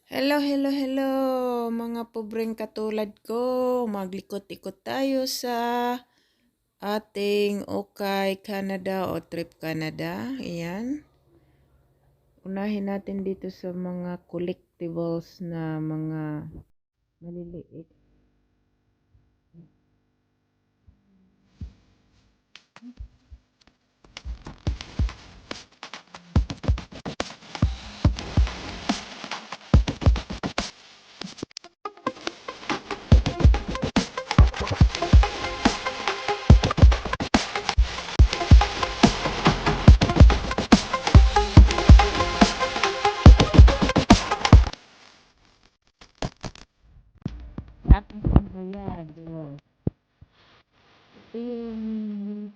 Hello, hello, hello mga pobreng katulad ko. Maglikot-ikot tayo sa ating Okay Canada o Trip Canada. Ayan. Unahin natin dito sa mga collectibles na mga maliliit. Ating pagbayad. Ito yung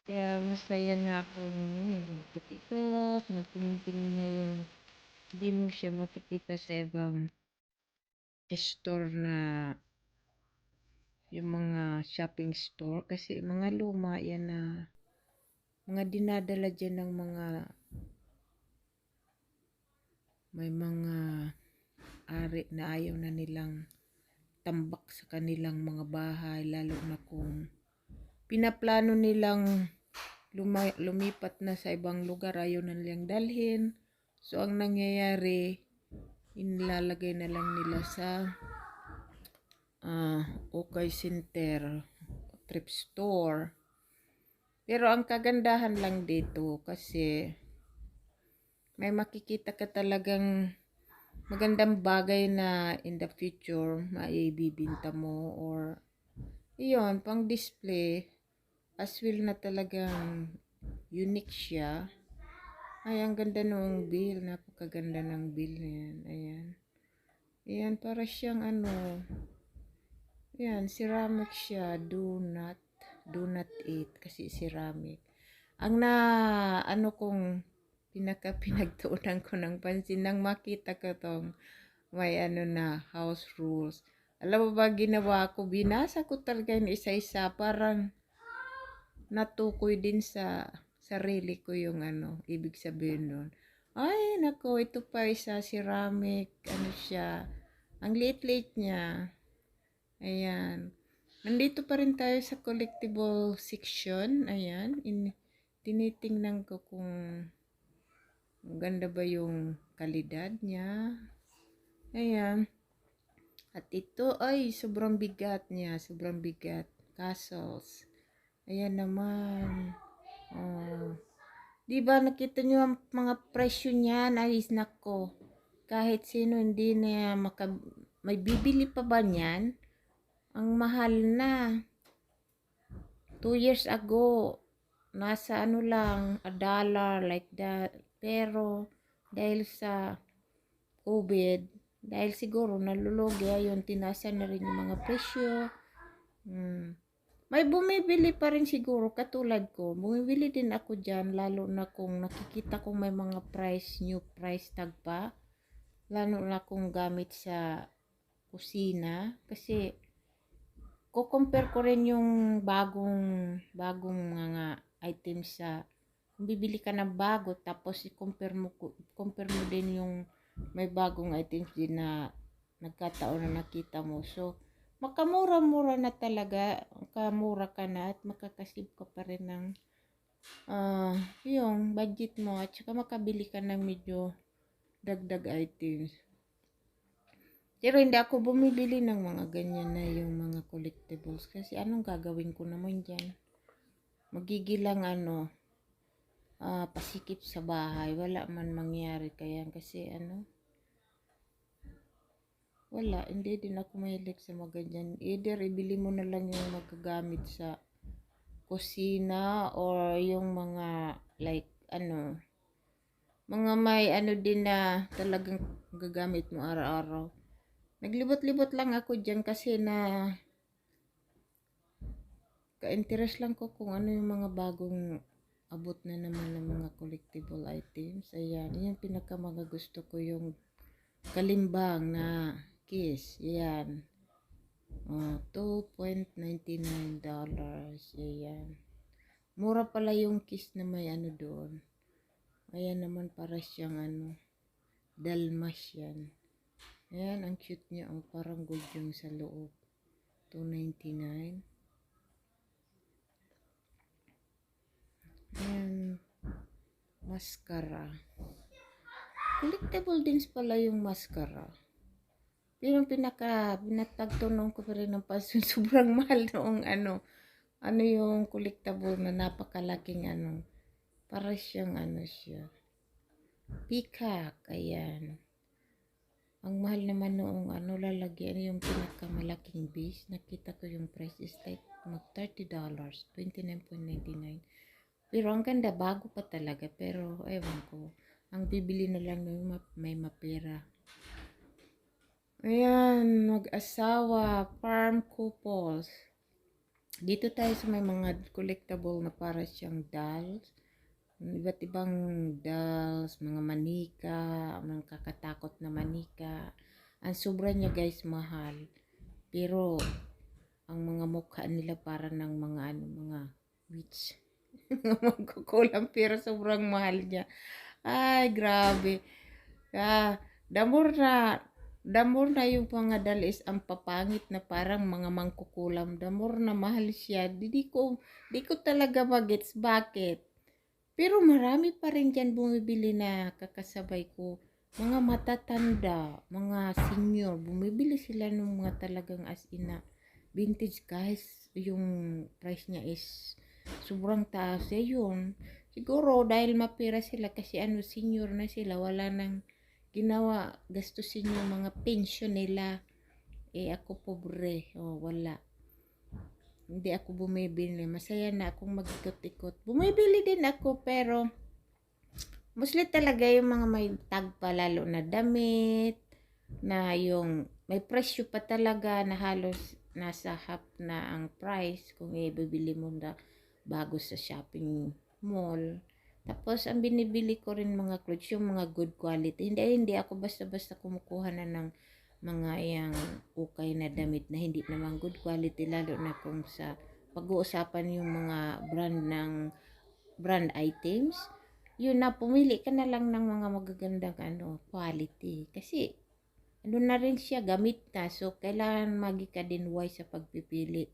kaya masaya nga kung patikas, natingin hindi mo siya makikita sa ibang store na yung mga shopping store kasi mga luma yan na mga dinadala dyan ng mga may mga ari na ayaw na nilang tambak sa kanilang mga bahay, lalo na kung pinaplano nilang lumipat na sa ibang lugar, ayaw na nilang dalhin. So ang nangyayari, inilalagay na lang nila sa Okay Center, Trip Store. Pero ang kagandahan lang dito kasi may makikita ka talagang magandang bagay na in the future maibibinta mo or iyon, pang display as well na talagang unique siya. Ay, ang ganda ng bill. Napakaganda ng bill na yan. Ayan. Ayan, para siyang ayan, ceramic siya. Do not eat. Kasi ceramic. Ang kong pinagtuunan ko ng pansin nang makita ko tong may na house rules. Alam mo ba ginawa ko? Binasa ko talaga yung isa-isa. Parang natukoy din sa sarili ko yung ibig sabihin nun. Ay, nako, ito pa isa ceramic. Ano siya? Ang liit-liit niya. Ayan. Nandito pa rin tayo sa collectible section. Ayan. Tinitingnan ko kung ganda ba yung kalidad niya. Ayan. At ito ay sobrang bigat niya. Sobrang bigat. Castles. Ayan naman. Oh. Diba nakita nyo ang mga presyo niyan? Ay, nako. Kahit sino hindi na may bibili pa ba niyan? Ang mahal na. 2 years ago, nasa lang, $1 like that. Pero, dahil sa COVID, dahil siguro nalulugi, ayun, tinasa na rin yung mga presyo. May bumibili pa rin siguro, katulad ko. Bumibili din ako dyan, lalo na kung nakikita kong may mga new price tag pa. Lalo na kung gamit sa kusina. Kasi, compare ko rin yung bagong mga items sa, kung bibili ka ng bago, tapos compare mo din yung may bagong items din na nagkataon na nakita mo. So, makamura-mura na talaga, makamura ka na at makakasip ka pa rin ng yung budget mo at saka makabili ka ng medyo dagdag items. Pero hindi ako bumibili ng mga ganyan na yung mga collectibles kasi anong gagawin ko naman dyan? Magigilang pasikip sa bahay, wala man mangyari kaya kasi wala, hindi din ako mahilig sa mga ganyan. Either ibili mo na lang yung magagamit sa kusina or yung mga like ano, mga may ano din na talagang gagamit mo araw-araw. Naglibot-libot lang ako dyan kasi na ka-interest lang ko kung ano yung mga bagong abot na naman ng mga collectible items. Ayan, yung pinaka mga gusto ko yung kalimbang na kiss. Ayan. Oh, $2.99. Ayan. Mura pala yung kiss na may ano doon. Ayan naman para siyang ano, Dalmatian. Ayan, ang cute niya. Oh, parang gold yung sa loob. $2.99. Ayan, mascara. Collectible din pala yung mascara. Pero pinatagtunan ko pa rin ng pansin, sobrang mahal noong ano yung collectible na napakalaking ano. Para siyang ano siya. Peacock, ayan. Ang mahal naman noong ano lalagyan yung pinakamalaking base. Nakita ko yung price is like mag $30, $29.99. Pero ang ganda, bago pa talaga. Pero ewan ko, ang bibili na lang ng may mapera. Ayan, mag-asawa, farm couples. Dito tayo sa may mga collectible na para siyang dolls. Iba't ibang dolls, mga manika, mga kakatakot na manika. Ang sobra niya guys, mahal. Pero, ang mga mukha nila para ng mga mga witch. Magkukulang pero sobrang mahal niya. Ay, grabe. Ah, damor na yung mga dalis ang papangit na parang mga mangkukulam. Damor na mahal siya. Di ko talaga magets bakit. Pero marami pa rin dyan bumibili na kakasabay ko. Mga matatanda, mga senior, bumibili sila ng mga talagang as in na vintage guys. Yung price niya is sobrang taas. Yun. Siguro dahil mapira sila kasi ano senior na sila, wala nang ginawa, gastusin yung mga pension nila. Ako pobre. Wala. Hindi ako bumibili. Masaya na akong mag-ikot-ikot. Bumibili din ako pero mostly talaga yung mga may tag pa lalo na damit na yung may presyo pa talaga na halos nasa half na ang price kung ibibili mo na bago sa shopping mall. Tapos ang binibili ko rin mga clothes yung mga good quality. Hindi ako basta-basta kumukuha na ng mga yang ukay na damit na hindi naman good quality lalo na kung sa pag-uusapan yung mga brand items. Yun na, pumili ka na lang ng mga magagandang quality. Kasi ano na rin siya, gamit na. So, kailangan magi ka din wise sa pagpipili.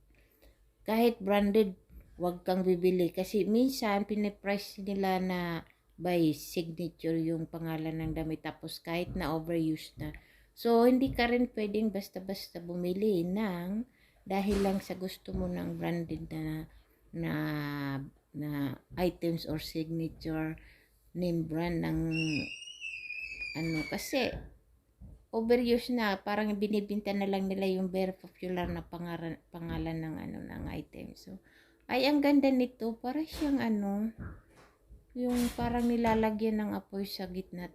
Kahit branded, wag kang bibili. Kasi minsan, piniprice nila na by signature yung pangalan ng damit. Tapos kahit na overused na. So, hindi ka rin pwedeng basta-basta bumili ng dahil lang sa gusto mo ng branded na items or signature name brand ng kasi overuse na, parang binibinta na lang nila yung very popular na pangalan ng ng item. So ay ang ganda nito, para siyang yung parang nilalagyan ng apoy sa gitna.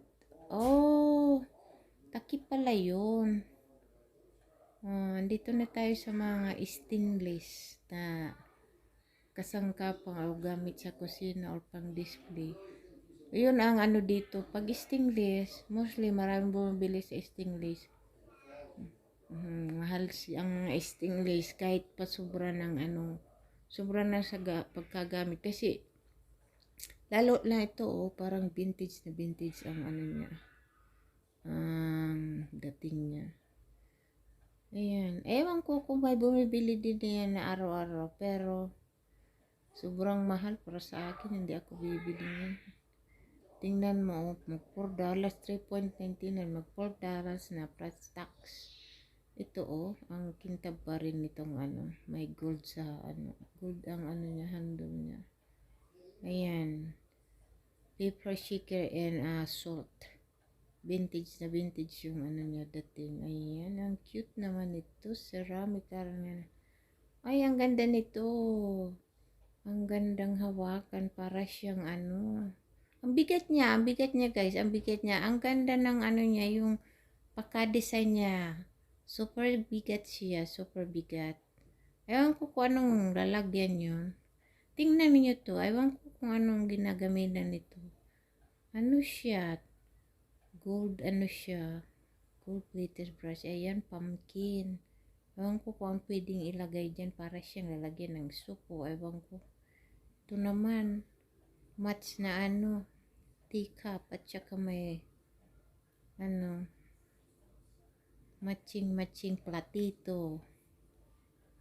Takip pala yun. Dito na tayo sa mga stainless na kasangkapang o gamit sa kusina or pang display. Yun ang dito. Pag stainless, mostly maraming bumibili sa stainless. Mahal ang stainless kahit pa sobra ng sobra na sa pagkagamit. Kasi, lalo na ito, parang vintage na vintage ang niya. Dating niya. Ayan. Ewan ko kung may bumibili din yan na araw-araw. Pero, sobrang mahal para sa akin. Hindi ako bibili niyan. Tingnan mo, mag $4, $3.99, mag $4 na plus tax. Ito ang kintab pa rin nitong may gold sa gold ang niya, handle niya. Ayan. Paper shaker and salt. vintage yung ano niya dating. Ayan, ang cute naman ito. Ceramic karang. Ay, ang ganda nito. Ang gandang hawakan para siyang ano. Ang bigat niya guys, ang bigat niya. Ang ganda ng ano niya, yung pagka-design niya. Super bigat siya, super bigat. Ewan ko kung anong lalagyan yun. Tingnan niyo to, ewan ko kung anong ginagamitan nito. Ano siya? Gold, ano siya? Gold plated brush. Ayan, pumpkin. Ewan ko kung ang pwedeng ilagay dyan para siyang lalagyan ng soup o ewan ko. Ito naman, match na ano, teacup at saka may ano, matching platito.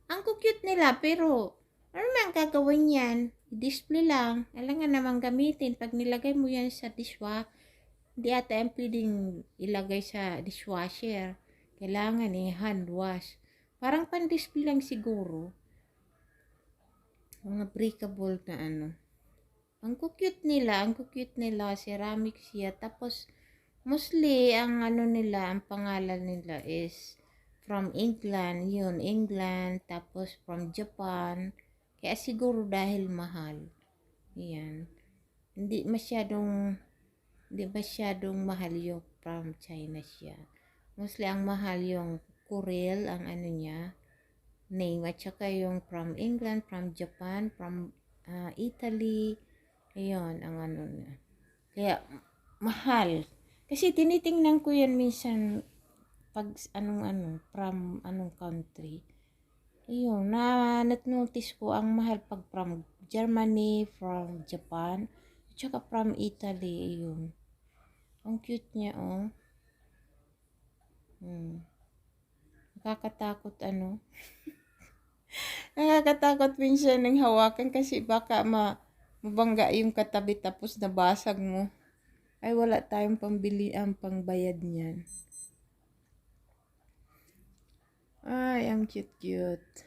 Ang cute nila pero ano man gagawin yan? I-display lang. Kailangan naman gamitin. Pag nilagay mo yan sa dishwasher, hindi ata yung pwedeng ilagay sa dishwasher. Kailangan hand wash. Parang pan-display lang siguro. Mga breakable na ano. Ang cute nila. Ceramic siya. Tapos, mostly, ang ano nila, ang pangalan nila is from England. Yun, England. Tapos, from Japan. Kaya siguro dahil mahal. Yan. Hindi masyadong mahal yung from China siya. Mostly, ang mahal yung Corel, ang ano niya, name. At saka yung from England, from Japan, from Italy. Ayun, ang ano na. Kaya, mahal. Kasi tinitingnan ko yan minsan pag from anong country. Ayun, nat-notice ko ang mahal pag from Germany, from Japan, at saka from Italy. Ayun. Ang cute niya, oh. Nakakatakot, ano. Nakakatakot minsan ng hawakan kasi baka mabangga yung katabi tapos nabasag mo. Ay, wala tayong pambili ang pangbayad niyan. Ay, ang cute.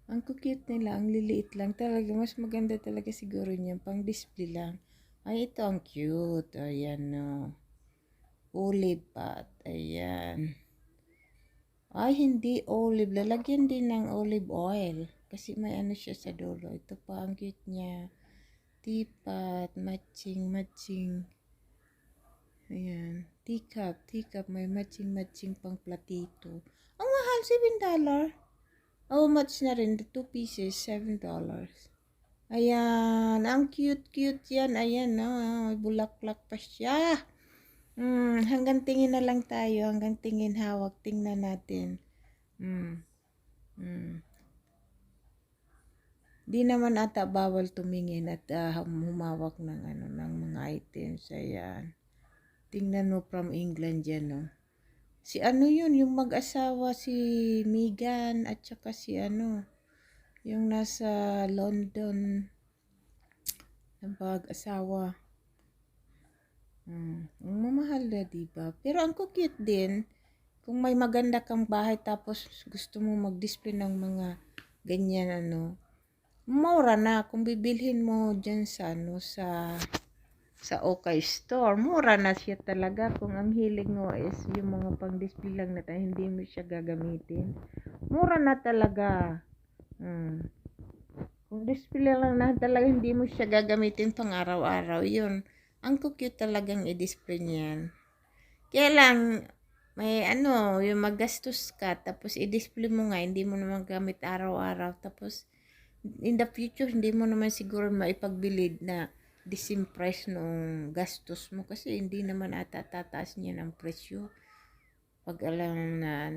Ang cute nila, ang liliit lang talaga. Mas maganda talaga siguro niyan, pang display lang. Ay, ito ang cute. Ayan, no. Olive pot. Ayan. Ay, hindi olive. Lalagyan din ng olive oil. Kasi may ano siya sa dulo. Ito pa, ang cute niya. Teapot. Matching. Ayan. Teacup. May matching pang platito. Ang mahal, $7. Oh, match na rin. 2 pieces, $7. Ayan. Ang cute yan. Ayan, oh. Bulaklak pa siya. Hanggang tingin na lang tayo. Hanggang tingin hawak. Tingnan natin. Di naman ata bawal tumingin at humawak ng ng mga items. Ayan. Tingnan mo from England yan, no. Si ano yun, yung mag-asawa si Meghan at saka si ano, yung nasa London na mag-asawa. Ang mamahal na, diba? Pero ang cute din, kung may maganda kang bahay tapos gusto mo mag-display ng mga ganyan ano, mura na kung bibilhin mo dyan sa ano, sa Okay Store. Mura na siya talaga kung ang hiling mo is yung mga pang-display lang na tayo, hindi mo siya gagamitin. Mura na talaga. Kung display lang na talaga, hindi mo siya gagamitin pang araw-araw. Yun. Ang cute talagang i-display niyan. Kaya lang, may ano, yung magastos ka, tapos i-display mo nga, hindi mo naman gamit araw-araw. Tapos, in the future, hindi mo naman siguro maipagbilid na the same price nung gastos mo. Kasi hindi naman ata tataas niya ng presyo. Pag alam na,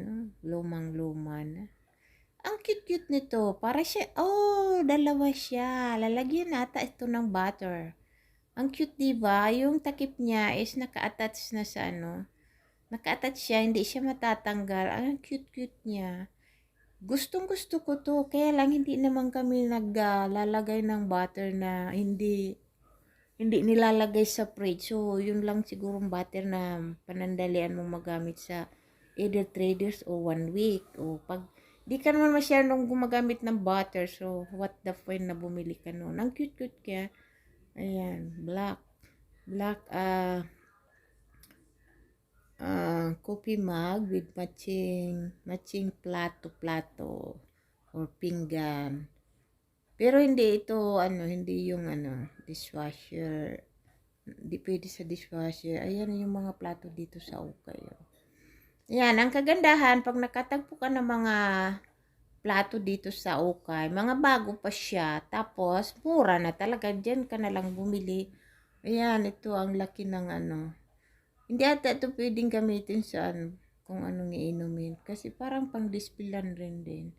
lumang-luma na. Ang cute nito. Para siya, dalawa siya. Lalagyan nata ito ng butter. Ang cute, diba? Yung takip niya is naka-attach na sa naka-attach siya, hindi siya matatanggal. Ang cute niya. Gustong-gusto ko to. Kaya lang hindi naman kami naglalagay ng butter na hindi nilalagay sa fridge. So, yun lang sigurong butter na panandalian mong magamit sa either 3 days o 1 week. O pag di ka naman masyadong gumagamit ng butter, so what the point na bumili ka noon. Ang cute kaya. Ayan, black, coffee mug with matching plato or pinggan. Pero hindi ito hindi yung dishwasher. Hindi pwede sa dishwasher. Ayan yung mga plato dito sa ukay. Yan, ang kagandahan pag nakatagpo ka ng mga plato dito sa ukay, mga bago pa siya, tapos mura na talaga, diyan ka na lang bumili. Ayan, ito ang laki ng Hindi ata ito pwedeng gamitin sa kung anong iinumin. Kasi parang pang-displaylan rin din.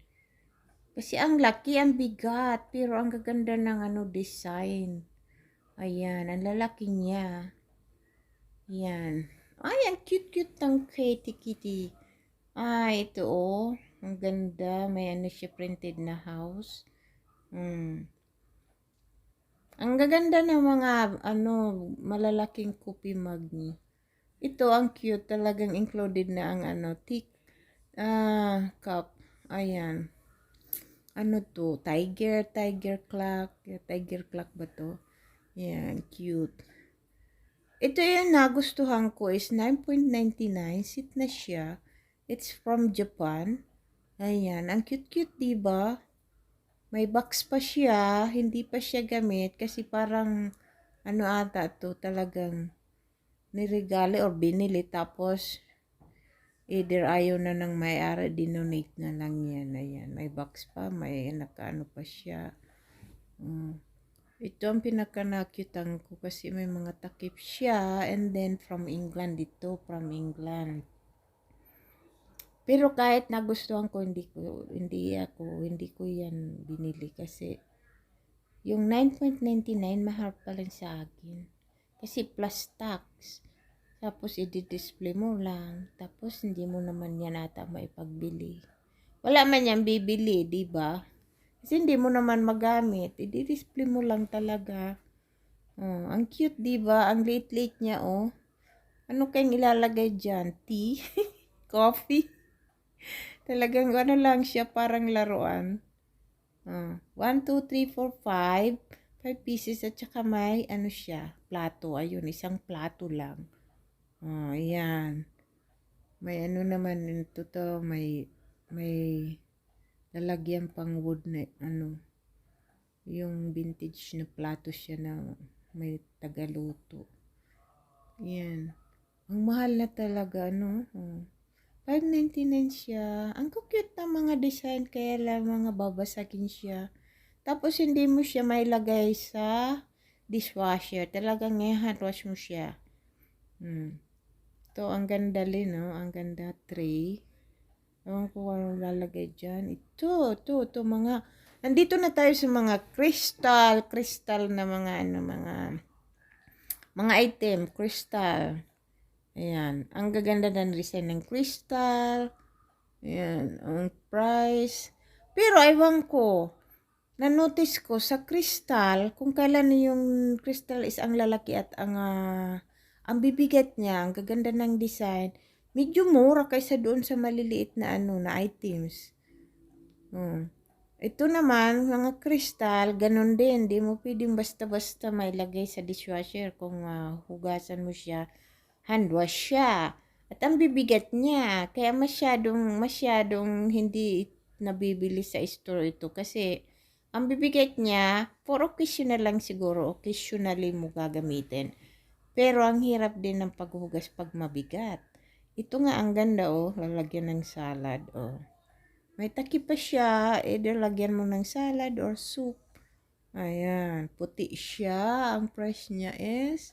Kasi ang laki, ang bigat, pero ang gaganda ng design. Ayan, ang lalaki niya. Ayan. Ay, ang cute-cute ng kitty. Ay, ito ang ganda. May siya printed na house. Ang gaganda ng mga malalaking coffee mug niya. Ito ang cute, talagang included na ang thick cup. Ayan. To? Tiger clock. Tiger clock ba to? Ayan, cute. Ito yung nagustuhan ko is 9.99. Sit na siya. It's from Japan. Ayan, ang cute-cute, diba? May box pa siya, hindi pa siya gamit kasi parang ata to, talagang niregalo or binili tapos either ayaw na ng may-ari, dinonate na lang yan. Ayan, may box pa, may nakaano pa siya. Ito ang pinaka-nakyutan ko kasi may mga takip siya, and then from England dito, from England. Pero kahit nagustuhan ko, hindi ko yan binili kasi yung 9.99 mahal pa lang sa akin. Kasi plus tax. Tapos i-display mo lang. Tapos hindi mo naman yan ata maipagbili. Wala man yan bibili, di ba? Kasi hindi mo naman magamit. I-display mo lang talaga. Ang cute, di ba? Ang late niya, Ano kayong ilalagay dyan? Tea? Coffee? Talagang lang siya, parang laruan. 1, 2, 3, 4, 5. 5 pieces at saka may siya, plato. Ayun, isang plato lang. Ayan. May naman ito may lalagyan pang wood na yung vintage na plato siya na may tagaluto. Ayan. Ang mahal na talaga, 5.99 siya. Ang cute na mga design, kaya lang mga babasagin siya. Tapos hindi mo siya mailagay sa dishwasher. Talagang hand wash mo siya. Ito, ang ganda rin, Ang ganda tray. Ewan ko kung anong lalagay dyan. Ito, mga... Nandito na tayo sa mga crystal na mga item, crystal. Ayan. Ang gaganda ng design ng crystal. Ayan. Ang price. Pero, ewan ko. Na-notice ko sa crystal, kung kailan yung crystal is ang lalaki at ang bibigat niya, ang gaganda ng design, medyo mura kaysa doon sa maliliit na na items. Ito naman, mga crystal, ganun din. Di mo pwedeng basta-basta mailagay sa dishwasher kung hugasan mo siya. Hand wash siya. At ang bibigat niya, kaya masyadong hindi nabibili sa store ito kasi ang bibigat niya, for occasional lang siguro, occasionally mo gagamitin. Pero ang hirap din ng paghugas pag mabigat. Ito nga ang ganda, lalagyan ng salad, May takip pa siya, either lagyan mo ng salad or soup. Ayan, puti siya. Ang price niya is,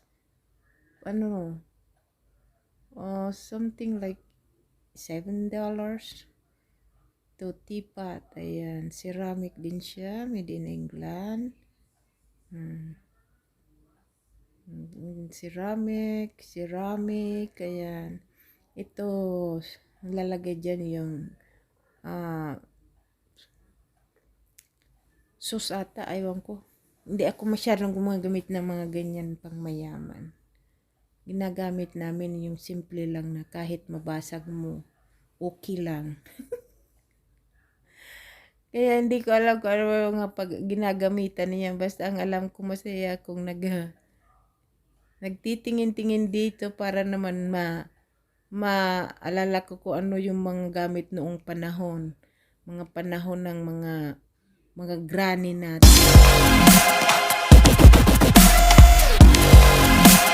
something like $7. To teapot. Ayan, ceramic din siya, made in England. Ceramic, ayan. Ito, lalagay dyan yung sauce ata, aywan ko. Hindi ako masyadong gumagamit ng mga ganyan pang mayaman. Ginagamit namin yung simple lang na kahit mabasag mo, okay lang. Kaya hindi ko alam kung ano mga ginagamitan niya. Basta ang alam ko masaya kung nagtitingin-tingin dito para naman maalala ko kung ano yung mga gamit noong panahon. Mga panahon ng mga granny natin.